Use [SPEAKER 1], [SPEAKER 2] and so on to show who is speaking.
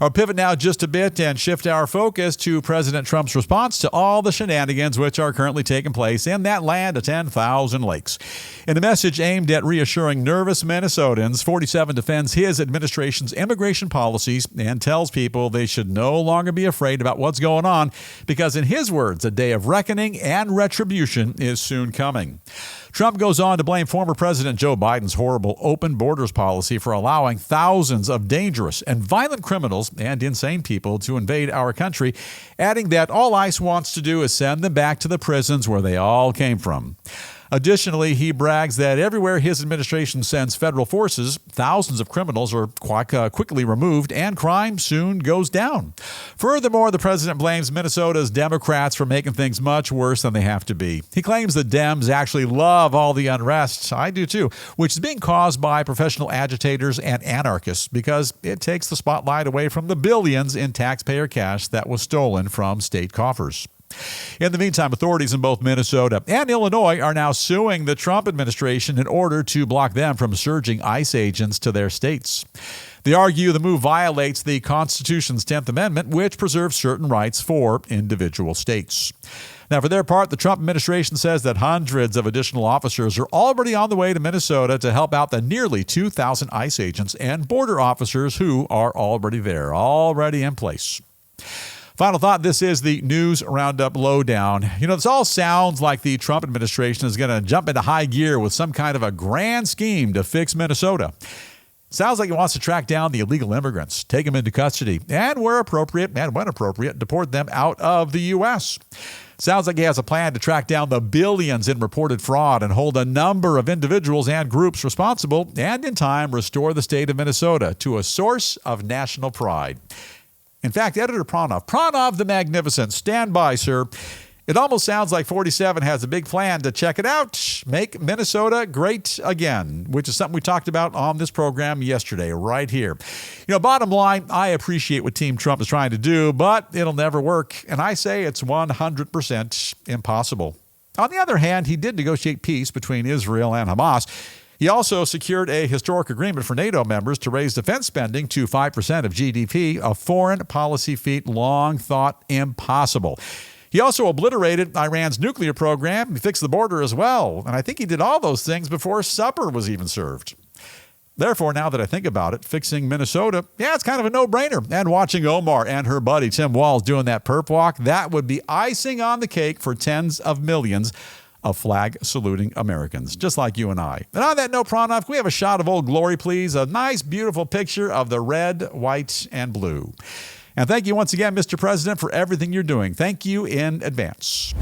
[SPEAKER 1] I'll pivot now just a bit and shift our focus to President Trump's response to all the shenanigans which are currently taking place in that land of 10,000 lakes. In a message aimed at reassuring nervous Minnesotans, 47 defends his administration's immigration policies and tells people they should no longer be afraid about what's going on because, in his words, a day of reckoning and retribution is soon coming. Trump goes on to blame former President Joe Biden's horrible open borders policy for allowing thousands of dangerous and violent criminals and insane people to invade our country, adding that all ICE wants to do is send them back to the prisons where they all came from. Additionally, he brags that everywhere his administration sends federal forces, thousands of criminals are quickly removed and crime soon goes down. Furthermore, the president blames Minnesota's Democrats for making things much worse than they have to be. He claims the Dems actually love all the unrest, I do too, which is being caused by professional agitators and anarchists because it takes the spotlight away from the billions in taxpayer cash that was stolen from state coffers. In the meantime, authorities in both Minnesota and Illinois are now suing the Trump administration in order to block them from surging ICE agents to their states. They argue the move violates the Constitution's 10th Amendment, which preserves certain rights for individual states. Now, for their part, the Trump administration says that hundreds of additional officers are already on the way to Minnesota to help out the nearly 2,000 ICE agents and border officers who are already there, already in place. Final thought, this is the News Roundup Lowdown. This all sounds like the Trump administration is going to jump into high gear with some kind of a grand scheme to fix Minnesota. Sounds like it wants to track down the illegal immigrants, take them into custody, and where appropriate, and when appropriate, deport them out of the U.S. Sounds like he has a plan to track down the billions in reported fraud and hold a number of individuals and groups responsible, and in time restore the state of Minnesota to a source of national pride. In fact, Editor Pranov the Magnificent, stand by, sir. It almost sounds like 47 has a big plan to check it out, make Minnesota great again, which is something we talked about on this program yesterday, right here. Bottom line, I appreciate what Team Trump is trying to do, but it'll never work. And I say it's 100% impossible. On the other hand, he did negotiate peace between Israel and Hamas. He also secured a historic agreement for NATO members to raise defense spending to 5% of GDP, a foreign policy feat long thought impossible. He also obliterated Iran's nuclear program. He fixed the border as well. And I think he did all those things before supper was even served. Therefore, now that I think about it, fixing Minnesota, it's kind of a no-brainer. And watching Omar and her buddy Tim Walz doing that perp walk, that would be icing on the cake for tens of millions of flag-saluting Americans, just like you and I. And on that note, Pranov, can we have a shot of Old Glory, please? A nice, beautiful picture of the red, white, and blue. And thank you once again, Mr. President, for everything you're doing. Thank you in advance.